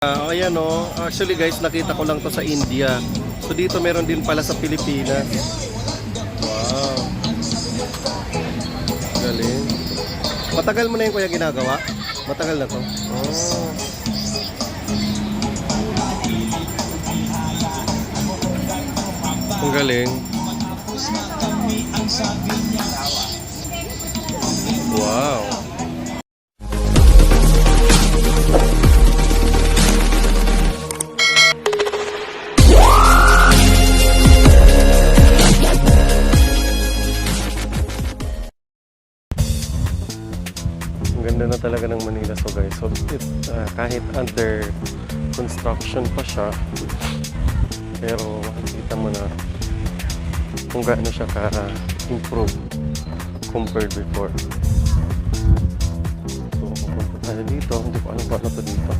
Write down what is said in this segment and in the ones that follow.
Ayan o. Actually guys, nakita ko lang to sa India. So dito meron din pala sa Pilipinas. Wow. Galing. Matagal mo na yung kuya ginagawa? Matagal na to? Oh. Ang galing. Wow. Ang ganda na talaga ng Manila. So guys, so kahit under construction pa siya, pero makikita mo na kung gaano siya ka-improve compared before. So pupunta tayo dito, hindi ko alam paano to dito.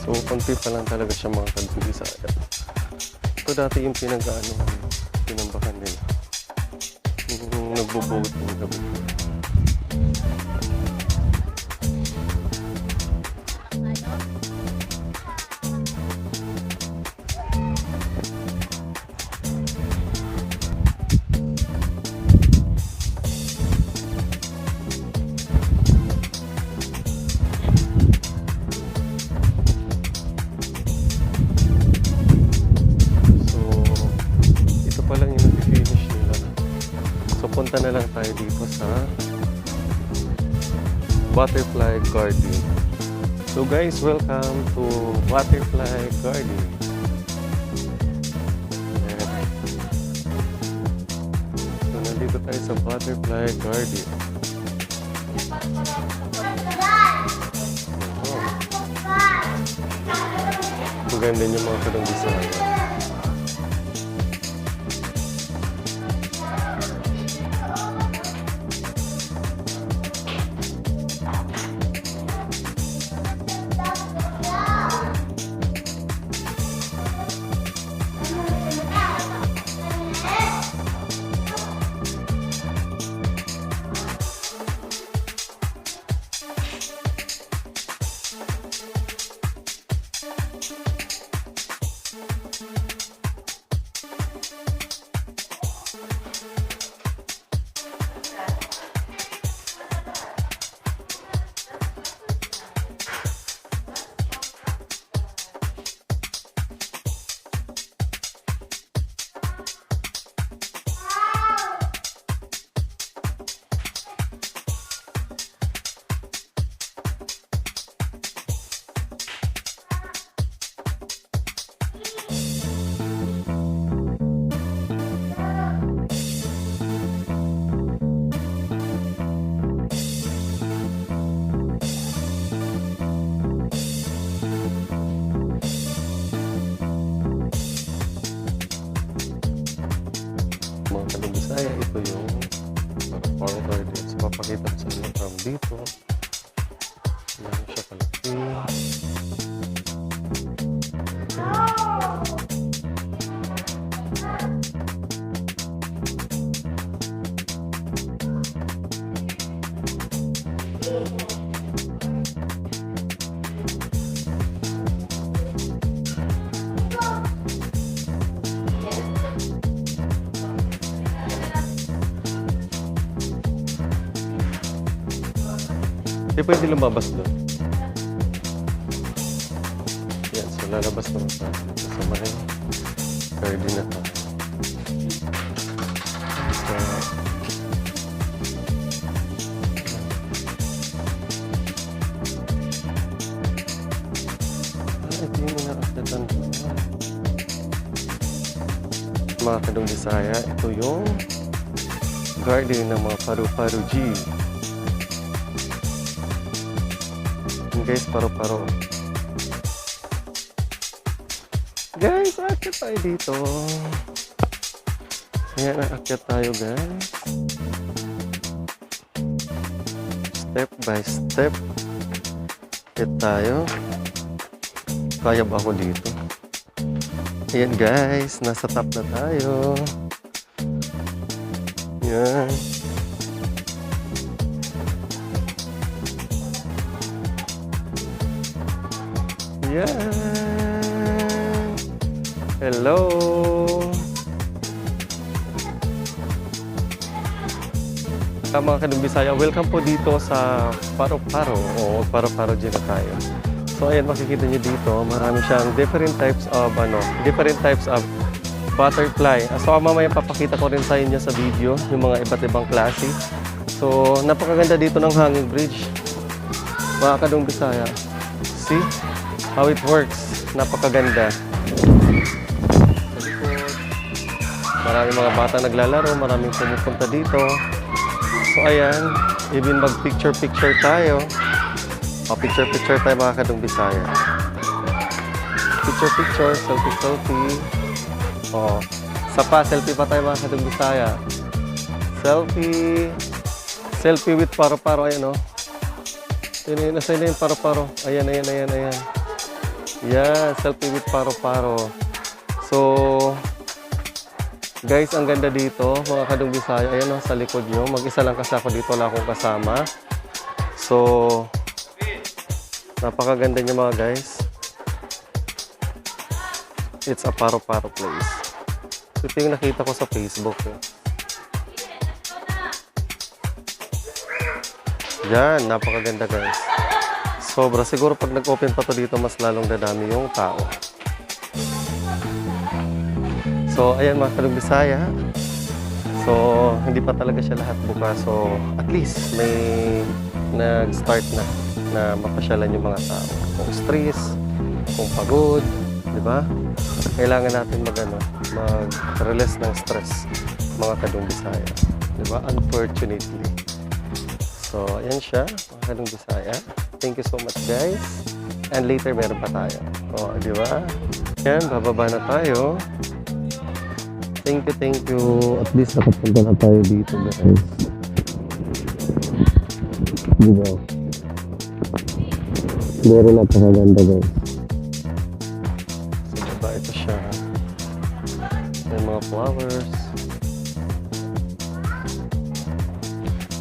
So, konti pa lang talaga siya mga kadugisa. Ito dati yung pinambakan nila. Yung nagbo-boat yung gabi. Punta na lang tayo dito sa Butterfly Garden. So guys, welcome to Butterfly Garden. So nandito tayo sa Butterfly Garden. Maganda yung mga kadang-design. Mga kadang-bisaya, ito yung farm garden. So papakita ko sa inyo from dito. Yan siya kalaki. Hindi pwede lumabas doon. Yan, so lalabas naman tayo dito sa may garden na to. Ito yung mga akdatan. mga Kadong Bisaya, ito yung garden ng mga paru-paro G. Yun guys, paru-paro. Guys, aakyat tayo dito. Ayan, aakyat tayo guys. Step by step. Aakyat tayo. Kaya ba ako dito? Ayan guys, nasa top na tayo. Ayan. Ayan. Hello. Mga Kadong Bisaya, welcome po dito sa Paro-Paro o Paro-Paro dyan na tayo. So ayan, makikita nyo dito, marami siyang different types of butterfly. So mamaya papakita ko rin sa inyo sa video yung mga iba't ibang klase. So napakaganda dito ng hanging bridge. Mga Kadong Bisaya, see how it works. Napakaganda. Sa likod, maraming mga bata naglalaro, maraming pumupunta dito. So ayan, even mag-picture-picture tayo. O, picture-picture tayo mga Kadong Bisaya. Picture-picture, selfie-selfie. O, sa pa, selfie pa tayo mga Kadong Bisaya. Selfie. Selfie with paro-paro. Ayan o. Nasa na yung paro-paro. Ayan. Yeah, selfie with paro-paro. So, guys, ang ganda dito, mga Kadong Bisaya. Ayan o, sa likod nyo. Mag-isa lang kasi ako dito, wala akong kasama. So, napakaganda niya mga guys. It's a paro-paro place. So, ito yung nakita ko sa Facebook. Yan, napakaganda guys. Sobra. Siguro pag nag-open pa to dito, mas lalong dadami yung tao. So, ayan mga Kadong Bisaya. So, hindi pa talaga siya lahat bukas. So, at least may nag-start na mapasyalan yung mga tao. Kung stress, kung pagod, di ba? Kailangan natin mag-release ng stress, mga Kadong Bisaya. Di ba? Unfortunately. So, ayan siya, mga Kadong Bisaya. Thank you so much, guys. And later, meron pa tayo. O, di ba? Ayan, bababa na tayo. Thank you. At least nakapunta na tayo dito, guys. Di ba? Very napakaganda guys. Sa baba ito siya. May mga flowers.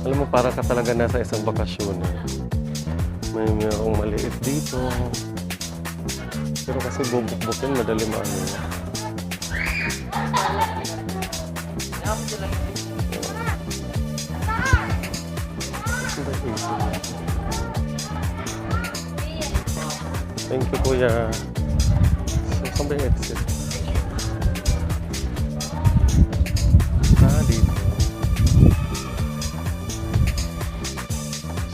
Alam mo, para ka talaga nasa isang bakasyon. Mayroong maliit dito. Pero kasi bubuk-bukin, madali maano. Thank you, Kuya. So, saan ba yung exit? Dito.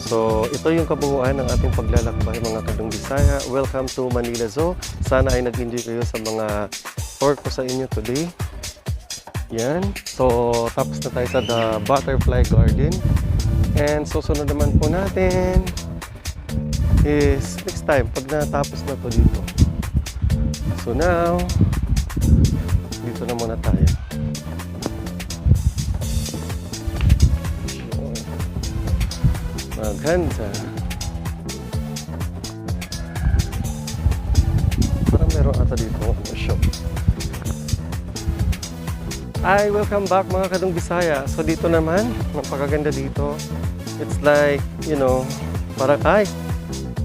So, ito yung kabuuan ng ating paglalakbay, mga Kadong Bisaya. Welcome to Manila Zoo. Sana ay nag-enjoy kayo sa mga tour ko sa inyo today. Yan. So, tapos na tayo sa The Butterfly Garden. And susunod naman po natin is next time pag natapos na to dito. So now, dito na muna tayo. Maganda. Parang meron ata dito shop. Hi, welcome back mga Kadong Bisaya. So dito naman, napakaganda dito. It's like, you know, parang, ay,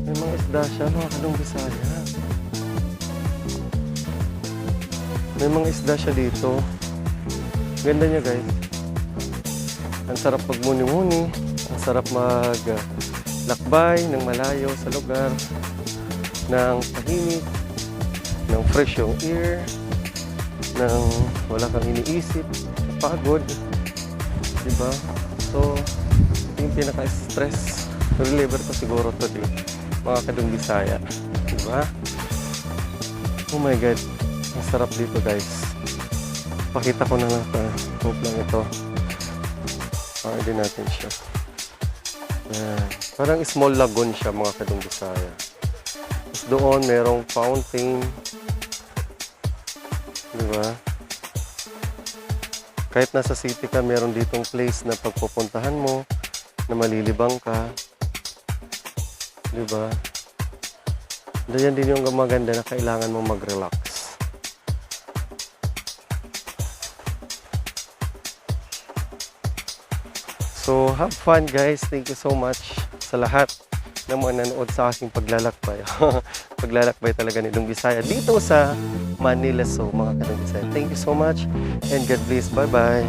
may mga isda siya mga Kadong Bisaya. May mga isda siya dito. Ganda niya guys. Ang sarap magmuni-muni. Ang sarap maglakbay ng malayo sa lugar. Ng tahimik. Ng fresh yung air. Nang wala kang iniisip, pagod, diba? So, yung pinaka-stress reliever ko siguro today, mga Kadong Bisaya, diba? Oh my God, ang sarap dito guys. pakita ko na lang sa scope lang ito. Din natin siya. Ayan. Parang small lagoon siya mga Kadong Bisaya. Tapos doon merong fountain. Diba? Kahit nasa city ka, meron ditong place na pagpupuntahan mo, na malilibang ka. Diba? Diyan din yung maganda na kailangan mong mag-relax. So, have fun guys. Thank you so much sa lahat ng mga nanood sa aking paglalakbay. Paglalakbay talaga ni Dong Bisaya dito sa Manila. So, mga Kadong Bisaya, thank you so much and God bless. Bye-bye.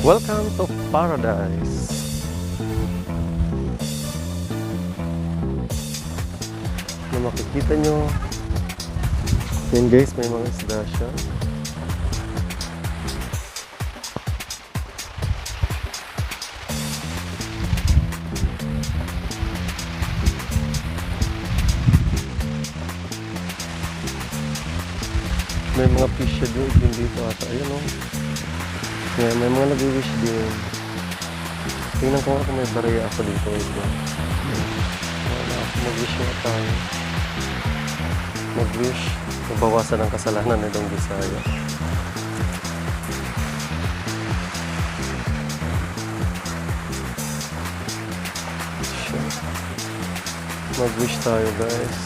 Welcome to paradise. Na makikita nyo. Yan guys, may mga isda siya. May mga fish siya din dito ata. Ayan o. Yeah, may mga nag-wish din. Tingnan ko nga kung may barya ako dito. Wala ako mag-wish nga tayo. Mag-wish. Mabawasan ang kasalanan ng Dong Bisaya. Mag-wish tayo guys.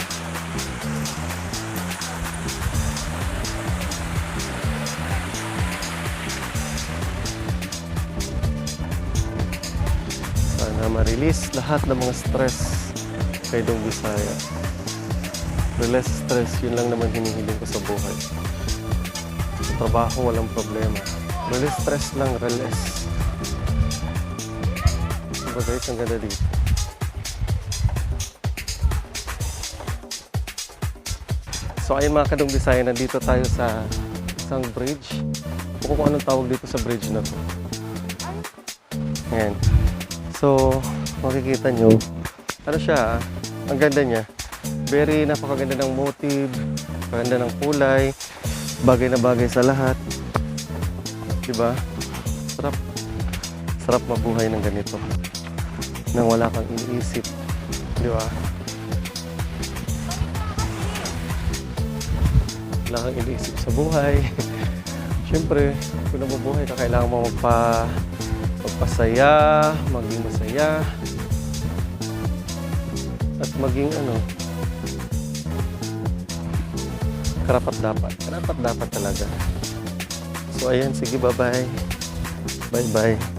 Sana ma-release lahat ng mga stress kay Dong Bisaya. Release stress, yun lang naman hinihiling ko sa buhay. Sa trabaho, walang problema. Release stress lang, release. Diba guys, ang ganda dito. So ayun mga Kadong Bisaya, nandito tayo sa isang bridge. Kung anong tawag dito sa bridge na to. Ayan. So, makikita nyo, ano siya, ang ganda niya. Very napakaganda ng motive, maganda ng kulay, bagay na bagay sa lahat. Diba? Sarap. Sarap mabuhay ng ganito. Nang wala kang iniisip. Diba? Wala kang iniisip sa buhay. Siyempre, kung nabubuhay ka, kailangan mo magpasaya, maging masaya, at maging karapat dapat talaga. So ayan, sige, bye-bye. Bye-bye.